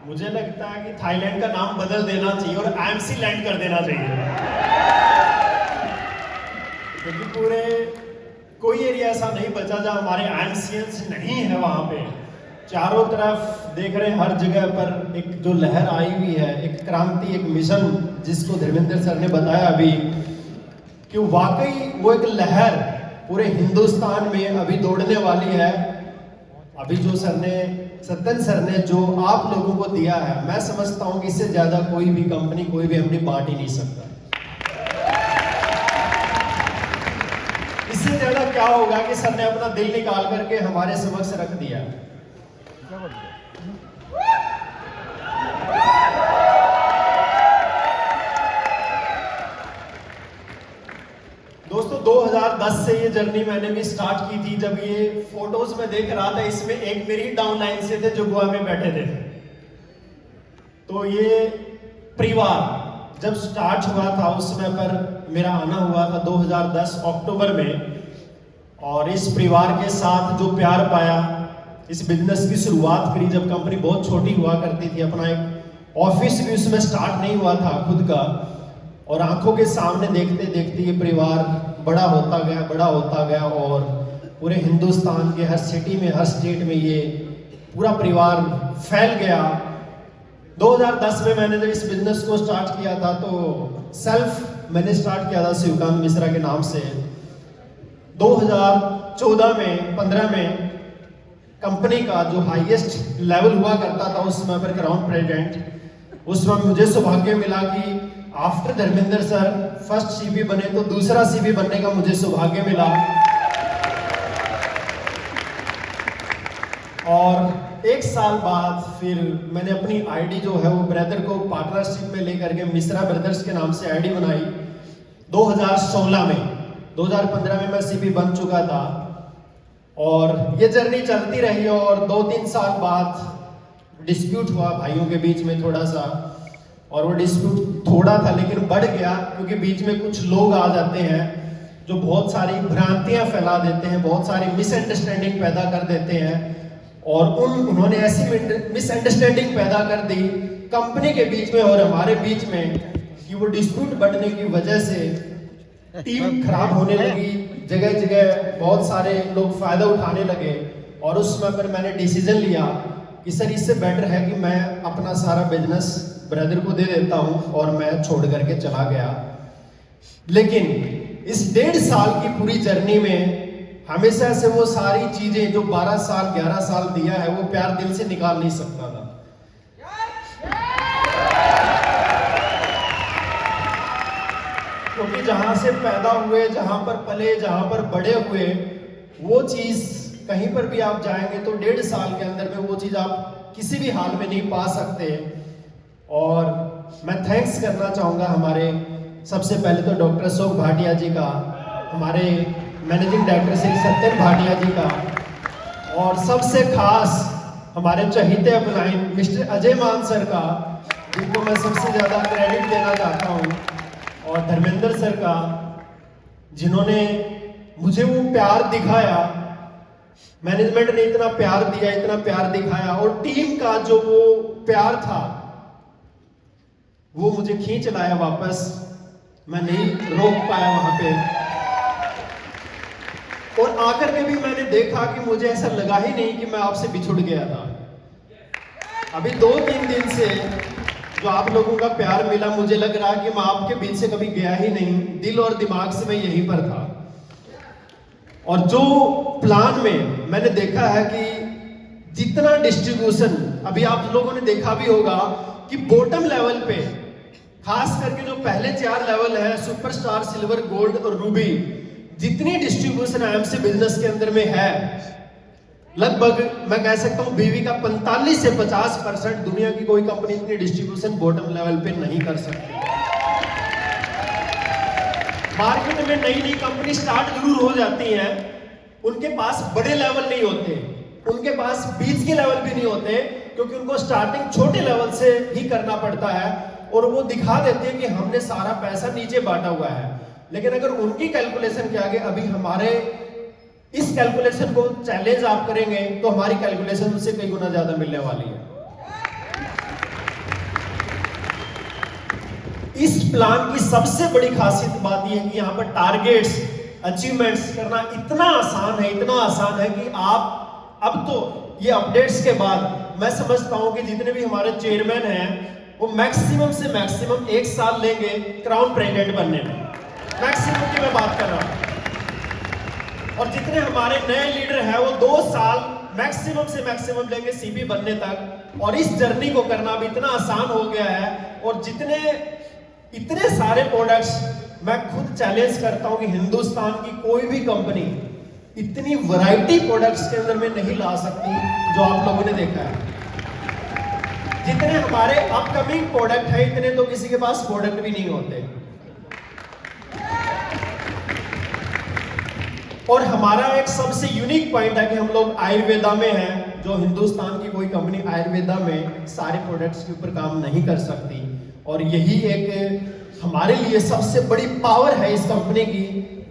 मुझे लगता है कि थाईलैंड का नाम बदल देना चाहिए और आईएमसी लैंड कर देना चाहिए, क्योंकि पूरे कोई एरिया ऐसा नहीं बचा जहां हमारे आईएमसीएंस नहीं है। वहां पे चारों तरफ देख रहे हैं, हर जगह पर एक जो लहर आई हुई है, एक क्रांति, एक मिशन, जिसको धर्मेंद्र सर ने बताया अभी कि वाकई वो एक लहर पूरे हिंदुस्तान में अभी दौड़ने वाली है। अभी जो सत्यन सर ने जो आप लोगों को दिया है, मैं समझता हूं कि इससे ज्यादा कोई भी कंपनी, कोई भी एमडी बांट ही नहीं सकता। इससे ज्यादा क्या होगा कि सर ने अपना दिल निकाल करके हमारे समक्ष रख दिया। दोस्तों 2010 से ये जर्नी मैंने भी स्टार्ट की थी। जब ये फोटोज में देख रहा था, इसमें एक मेरी डाउनलाइन से थे जो गोवा में बैठे थे। तो ये परिवार जब स्टार्ट हुआ था उस समय पर मेरा आना हुआ था 2010 अक्टूबर में, और इस परिवार के साथ जो प्यार पाया, इस बिजनेस की शुरुआत करी जब कंपनी बहुत छोटी हुआ करती थी, अपना एक ऑफिस भी उसमें स्टार्ट नहीं हुआ था खुद का, और आंखों के सामने देखते देखते ये परिवार बड़ा होता गया और पूरे हिंदुस्तान के हर सिटी में, हर स्टेट में ये पूरा परिवार फैल गया। 2010 में मैंने जब इस बिजनेस को स्टार्ट किया था तो सेल्फ मैंने स्टार्ट किया था शिवकांत मिश्रा के नाम से। 2014 में 15 में कंपनी का जो हाईएस्ट लेवल हुआ करता था उस समय पर ग्राउंड प्रेसिडेंट, उस समय मुझे सौभाग्य मिला कि after Dharmendra sir first CP बने तो दूसरा सीपी बनने का मुझे सौभाग्य मिला। और एक साल बाद फिर मैंने अपनी आईडी जो है वो ब्रदर को पार्टनरशिप में लेकर के मिश्रा ब्रदर्स के नाम से आईडी बनाई 2016 में। 2015 में मैं सीपी बन चुका था और ये जर्नी चलती रही। और 2-3 साल बाद डिस्प्यूट हुआ भाइयों के बीच में थोड़ा सा, और वो डिस्प्यूट थोड़ा था लेकिन बढ़ गया, क्योंकि बीच में कुछ लोग आ जाते हैं जो बहुत सारी भ्रांतियां फैला देते हैं, बहुत सारी मिसअंडरस्टैंडिंग पैदा कर देते हैं। और उन्होंने ऐसी मिसअंडरस्टैंडिंग पैदा कर दी कंपनी के बीच में और हमारे बीच में कि वो डिस्प्यूट बढ़ने की वजह से टीम खराब होने लगी, जगह जगह बहुत सारे लोग फायदा उठाने लगे। और उस समय पर मैंने डिसीजन लिया कि सर इससे बेटर है कि मैं अपना सारा बिजनेस ब्रदर को दे देता हूं, और मैं छोड़ करके चला गया। लेकिन इस 1.5 साल की पूरी जर्नी में हमेशा से वो सारी चीजें जो 12 साल 11 साल दिया है, वो प्यार दिल से निकाल नहीं सकता था। क्योंकि जहां से पैदा हुए, जहां पर पले, जहां पर बड़े हुए, वो चीज कहीं पर भी आप जाएंगे तो 1.5 साल के अंदर में वो चीज आप किसी भी हाल में नहीं पा सकते। और मैं थैंक्स करना चाहूँगा हमारे सबसे पहले तो डॉक्टर अशोक भाटिया जी का, हमारे मैनेजिंग डायरेक्टर श्री सत्यन भाटिया जी का, और सबसे खास हमारे चहीते अपलाइन मिस्टर अजय मान सर का, जिनको मैं सबसे ज़्यादा क्रेडिट देना चाहता हूँ, और धर्मेंद्र सर का, जिन्होंने मुझे वो प्यार दिखाया, मैनेजमेंट ने इतना प्यार दिया, इतना प्यार दिखाया, और टीम का जो वो प्यार था वो मुझे खींच लाया वापस। मैं नहीं रोक पाया वहां पे, और आकर के भी मैंने देखा कि मुझे ऐसा लगा ही नहीं कि मैं आपसे बिछुड़ गया था। अभी 2-3 दिन से जो आप लोगों का प्यार मिला, मुझे लग रहा है कि मैं आपके बीच से कभी गया ही नहीं, दिल और दिमाग से मैं यहीं पर था। और जो प्लान में मैंने देखा है कि जितना डिस्ट्रीब्यूशन, अभी आप लोगों ने देखा भी होगा कि बॉटम लेवल पे, खास करके जो पहले 4 लेवल है, सुपरस्टार, सिल्वर, गोल्ड और रूबी, जितनी डिस्ट्रीब्यूशन आईएमसी बिजनेस के अंदर में है, लगभग मैं कह सकता हूं बीवी का 45 से 50% दुनिया की कोई कंपनी इतनी डिस्ट्रीब्यूशन बॉटम लेवल पे नहीं कर सकती। मार्केट में नई नई कंपनी स्टार्ट जरूर हो जाती हैं, उनके पास बड़े लेवल नहीं होते, उनके पास बीच के लेवल भी नहीं होते, क्योंकि उनको स्टार्टिंग छोटे लेवल से ही करना पड़ता है, और वो दिखा देते हैं कि हमने सारा पैसा नीचे बांटा हुआ है। लेकिन अगर उनकी कैलकुलेशन के आगे अभी हमारे इस कैलकुलेशन को चैलेंज आप करेंगे तो हमारी कैलकुलेशन उससे कई गुना ज्यादा मिलने वाली है। इस प्लान की सबसे बड़ी खासियत बात यह है कि यहाँ पर टारगेट्स अचीवमेंट्स करना इतना आसान है कि आप अब तो ये अपडेट्स के बाद मैं समझता हूं कि जितने भी हमारे चेयरमैन हैं वो मैक्सिमम से मैक्सिमम 1 साल लेंगे क्राउन प्रेसिडेंट बनने में, मैक्सिमम की मैं बात कर रहा हूं। और जितने हमारे नए लीडर हैं वो 2 साल मैक्सिमम से मैक्सिमम लेंगे सीपी बनने तक। और इस जर्नी को करना अब इतना आसान हो गया है, और इतने सारे प्रोडक्ट्स मैं खुद चैलेंज करता हूं कि हिंदुस्तान की कोई भी कंपनी इतनी वैरायटी प्रोडक्ट्स के अंदर में नहीं ला सकती जो आप लोगों ने देखा है। जितने हमारे अपकमिंग प्रोडक्ट है इतने तो किसी के पास प्रोडक्ट भी नहीं होते। और हमारा एक सबसे यूनिक पॉइंट है कि हम लोग आयुर्वेदा में हैं, जो हिंदुस्तान की कोई कंपनी आयुर्वेदा में सारे प्रोडक्ट्स के ऊपर काम नहीं कर सकती। और यही एक हमारे लिए सबसे बड़ी पावर है इस कंपनी की,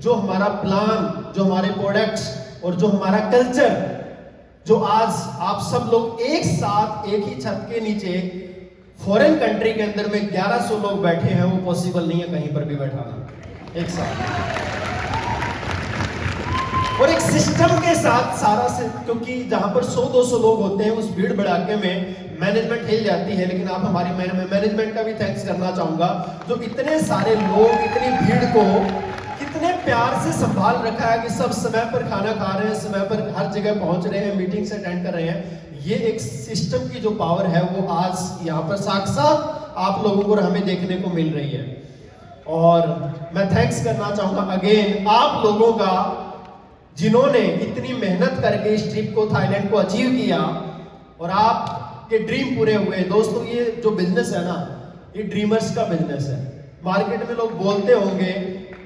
जो हमारा प्लान, जो हमारे प्रोडक्ट्स और जो हमारा कल्चर, जो आज आप सब लोग एक साथ एक ही छत के नीचे फॉरेन कंट्री के अंदर में 1100 लोग बैठे हैं, वो पॉसिबल नहीं है कहीं पर भी बैठाना एक साथ। और एक सिस्टम के साथ सारा से, क्योंकि जहां पर 100-200 लोग होते हैं उस भीड़ भड़ाके में मैनेजमेंट हिल जाती है। लेकिन आप हमारी मैनेजमेंट का भी थैंक्स करना चाहूंगा, जो इतने सारे लोग इतनी भीड़ को कितने प्यार से संभाल रखा है कि सब समय पर खाना खा रहे हैं, समय पर हर जगह पहुंच रहे हैं, मीटिंग्स अटेंड कर रहे हैं। ये एक सिस्टम की जो पावर है वो आज यहाँ पर साक्षात आप लोगों को हमें देखने को मिल रही है। और मैं थैंक्स करना चाहूंगा अगेन आप लोगों का, जिन्होंने इतनी मेहनत करके इस ट्रिप को, थाईलैंड को अचीव किया और आपके ड्रीम पूरे हुए। दोस्तों ये जो बिजनेस है ना, ये ड्रीमर्स का बिजनेस है। मार्केट में लोग बोलते होंगे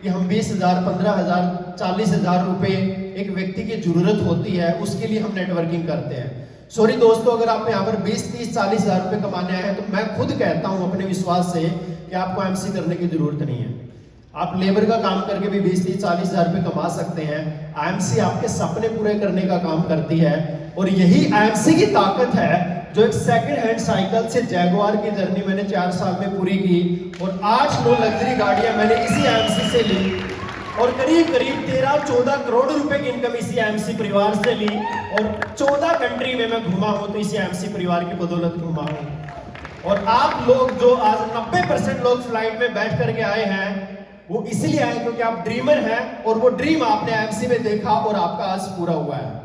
कि हम 20,000, 15,000, 40,000 रुपए एक व्यक्ति की जरूरत होती है, उसके लिए हम नेटवर्किंग करते हैं। सॉरी दोस्तों, अगर आप यहाँ पर 20, 30, 40,000 रुपए कमाने आए हैं तो मैं खुद कहता हूँ अपने विश्वास से कि आपको एमसी करने की जरूरत नहीं है। आप लेबर का काम करके भी 20, 30, 40,000 रुपए कमा सकते हैं। आईएमसी आपके सपने पूरे करने का काम करती है। और यही आईएमसी की ताकत है जो एक सेकंड हैंड साइकिल से जैगुआर की जर्नी मैंने 4 साल में पूरी की, और 8-9 लग्जरी गाड़ियां मैंने इसी आईएमसी से ली, और करीब 13-14 करोड़ रुपए की इनकम इसी आईएमसी परिवार से ली, और 14 कंट्री में मैं घुमा हूं तो इसी आईएमसी परिवार की बदौलत घुमा हूं। और आप लोग जो आज 90% लोग फ्लाइट में बैठ करके आए हैं, वो इसलिए आए क्योंकि आप ड्रीमर हैं, और वो ड्रीम आपने आईएमसी में देखा और आपका आज पूरा हुआ है।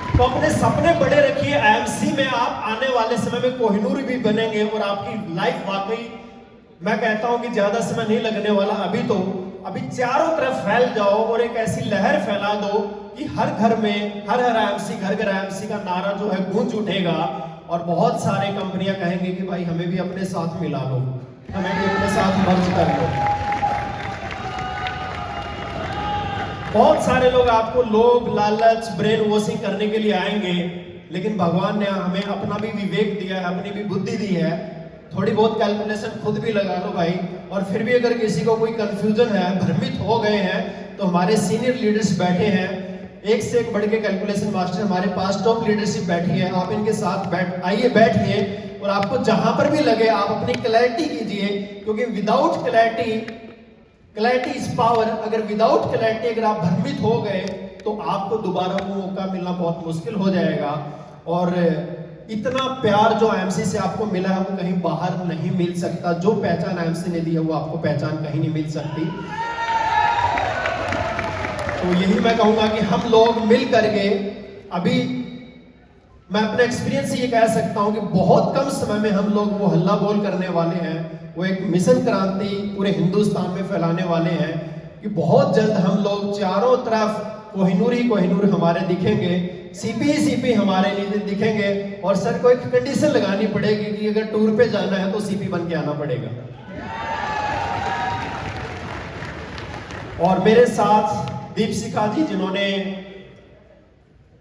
तो अपने सपने बड़े रखिए। आईएमसी में आप आने वाले समय में कोहिनूर भी बनेंगे, और आपकी लाइफ वाकई मैं कहता हूं कि ज्यादा समय नहीं लगने वाला। अभी चारों तरफ फैल जाओ और एक ऐसी लहर फैला दो कि हर घर में हर आईएमसी, घर आईएमसी का नारा जो है गूंज उठेगा, और बहुत सारे कंपनियां कहेंगे कि भाई हमें भी अपने साथ मिला लो, हमें भी अपने साथ मर्ज कर लो। बहुत सारे लोग आपको लोभ, लालच, ब्रेन वॉशिंग करने के लिए आएंगे, लेकिन भगवान ने हमें अपना भी विवेक दिया है, अपनी भी बुद्धि दी है। थोड़ी बहुत कैलकुलेशन खुद भी लगा लो भाई। और फिर भी अगर किसी को कोई कंफ्यूजन है, भ्रमित हो गए हैं, तो हमारे सीनियर लीडर्स बैठे हैं, एक से एक बढ़ के कैलकुलेशन मास्टर हमारे पास, टॉप लीडरशिप बैठी है। आप इनके साथ बैठिए, और आपको जहां पर भी लगे आप अपनी क्लैरिटी कीजिए, क्योंकि विदाउट क्लैरिटी इज पावर। अगर विदाउट क्लैरिटी अगर आप भ्रमित हो गए तो आपको दोबारा वो मौका मिलना बहुत मुश्किल हो जाएगा। और इतना प्यार जो आईएमसी से आपको मिला है वो कहीं बाहर नहीं मिल सकता। जो पहचान आईएमसी ने दी है वो आपको पहचान कहीं नहीं मिल सकती। तो यही मैं कहूंगा कि हम लोग मिल करके, अभी मैं अपने एक्सपीरियंस से ये कह सकता हूं कि बहुत कम समय में हम लोग वो हल्ला बोल करने वाले हैं, वो एक मिशन क्रांति पूरे हिंदुस्तान में फैलाने वाले हैं कि बहुत जल्द हम लोग चारों तरफ कोहिनूर ही कोहिनूर हमारे दिखेंगे, सीपी हमारे लिए दिखेंगे। और सर को एक कंडीशन लगानी पड़ेगी कि अगर टूर पे जाना है तो सीपी बन के आना पड़ेगा। और मेरे साथ दीपशिखा जी, जिन्होंने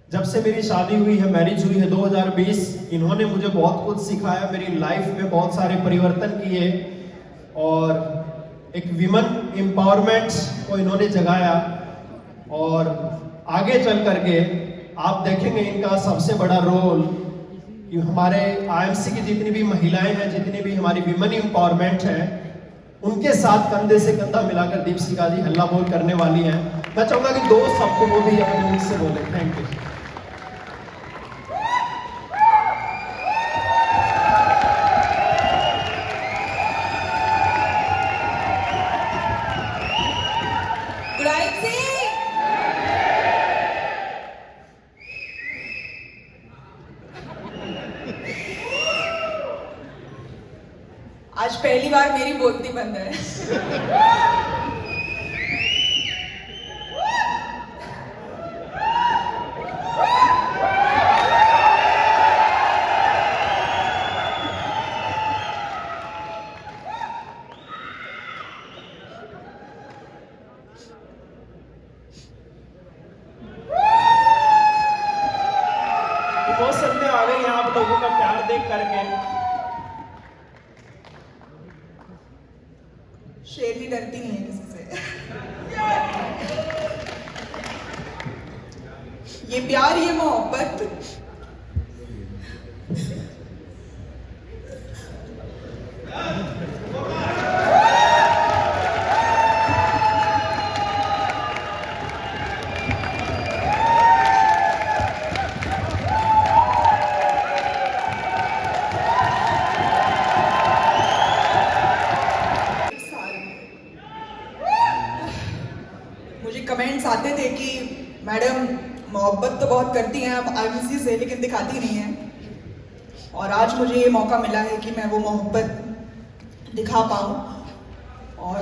जब से मेरी शादी हुई है, मैरिज हुई है 2020, इन्होंने मुझे बहुत कुछ सिखाया, मेरी लाइफ में बहुत सारे परिवर्तन किए, और एक विमेन एम्पावरमेंट को इन्होंने जगाया। और आगे चल करके आप देखेंगे इनका सबसे बड़ा रोल हमारे आईएमसी की जितनी भी महिलाएं हैं, जितनी भी हमारी विमेन एम्पावरमेंट है, उनके साथ कंधे से कंधा मिलाकर दीपशिखा जी हल्ला बोल करने वाली हैं। मैं चाहूंगा कि दो शब्द वो भी अपने मुख से बोले। Thank you. आज पहली बार मेरी बोलती बंद है। इमोशन में आ गई हैं आप लोगों का प्यार देख करके। शेरनी डरती नहीं है किसी से। ये प्यार, ये मोहब्बत मुझे कमेंट्स आते थे कि मैडम मोहब्बत तो बहुत करती हैं आप आईएमसी से, लेकिन दिखाती नहीं हैं। और आज मुझे ये मौका मिला है कि मैं वो मोहब्बत दिखा पाऊँ। और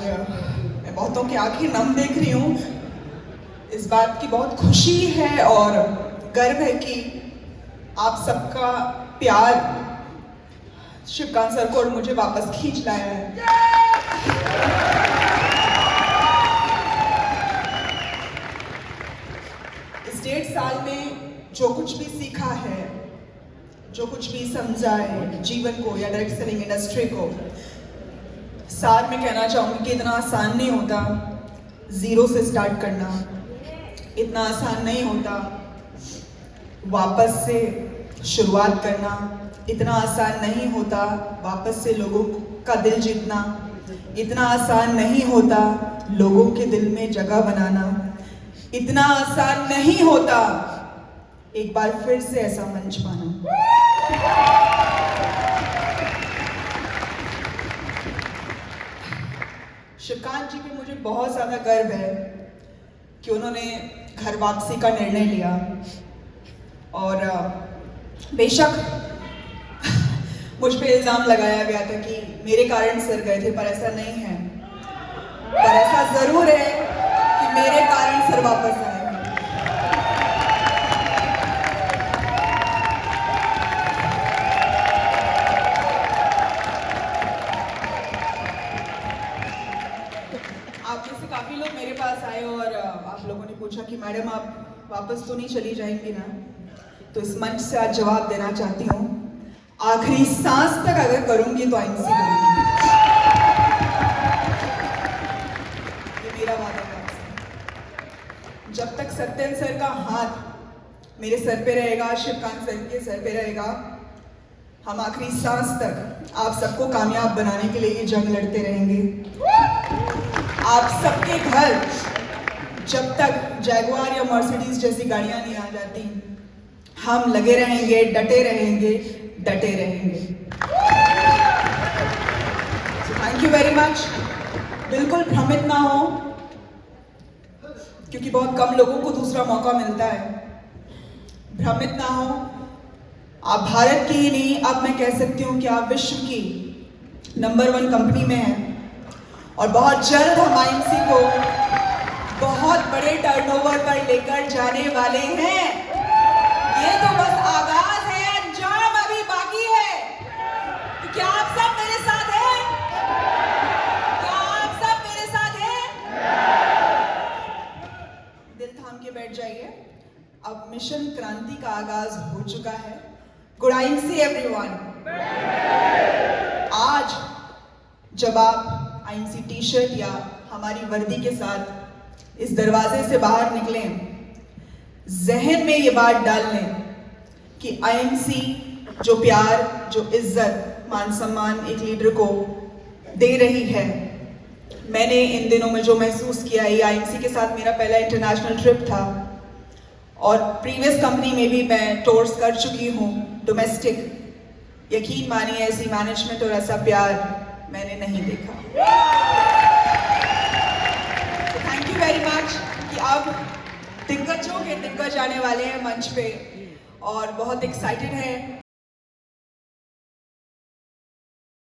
मैं बहुतों की आंखें नम देख रही हूँ। इस बात की बहुत खुशी है और गर्व है कि आप सबका प्यार शिवकांत सर को और मुझे वापस खींच लाया है। इस 1.5 साल में जो कुछ भी सीखा है, जो कुछ भी समझा है जीवन को या डायरेक्ट सेलिंग इंडस्ट्री को, सार में कहना चाहूंगी कि इतना आसान नहीं होता जीरो से स्टार्ट करना। इतना आसान नहीं होता वापस से शुरुआत करना। इतना आसान नहीं होता वापस से लोगों का दिल जीतना। इतना आसान नहीं होता लोगों के दिल में जगह बनाना। इतना आसान नहीं होता एक बार फिर से ऐसा मंच पाना। शिवकांत जी पे मुझे बहुत ज्यादा गर्व है कि उन्होंने घर वापसी का निर्णय लिया। और बेशक मुझ पे इल्जाम लगाया गया था कि मेरे कारण सर गए थे, पर ऐसा नहीं है। पर ऐसा जरूर है कि मेरे कारण सर वापस आए। आप में से काफी लोग मेरे पास आए और आप लोगों ने पूछा कि मैडम आप वापस तो नहीं चली जाएंगी ना। तो इस मंच से आज जवाब देना चाहती हूँ, आखिरी सांस तक अगर करूंगी तो आईएमसी करूंगी। ये मेरा वादा है आपसे। जब तक सत्यन सर का हाथ मेरे सर पे रहेगा, शिवकांत सर के सर पे रहेगा, हम आखिरी सांस तक आप सबको कामयाब बनाने के लिए ये जंग लड़ते रहेंगे। आप सबके घर जब तक जैगुआर या मर्सिडीज जैसी गाड़ियां नहीं आ जाती, हम लगे रहेंगे, डटे रहेंगे, डटे रहेंगे। Thank you very much. बिल्कुल भ्रमित ना हो, क्योंकि बहुत कम लोगों को दूसरा मौका मिलता है। भ्रमित ना हो। आप भारत की ही नहीं, अब मैं कह सकती हूँ कि आप विश्व की नंबर 1 कंपनी में हैं। और बहुत जल्द हम आईएमसी को बहुत बड़े टर्नओवर पर लेकर जाने वाले हैं। ये तो बस आगाज है, अंजाम अभी बाकी है। तो क्या आप सब मेरे साथ हैं? क्या आप सब मेरे साथ हैं? दिल थाम के बैठ जाइए। अब मिशन क्रांति का आगाज हो चुका है। Good IMC everyone. आज जब आप आईएमसी टी शर्ट या हमारी वर्दी के साथ इस दरवाजे से बाहर निकलें, जहन में ये बात डाल लें कि आईएमसी जो प्यार, जो इज्जत, मान सम्मान एक लीडर को दे रही है, मैंने इन दिनों में जो महसूस किया, AIMC के साथ मेरा पहला इंटरनेशनल ट्रिप था और प्रीवियस कंपनी में भी मैं टूर्स कर चुकी हूँ डोमेस्टिक। यकीन मानिए ऐसी मैनेजमेंट और ऐसा प्यार मैंने नहीं देखा। थैंक यू वेरी मच कि अब दिग्गजों के दिग्गज आने वाले हैं मंच पे और बहुत एक्साइटेड है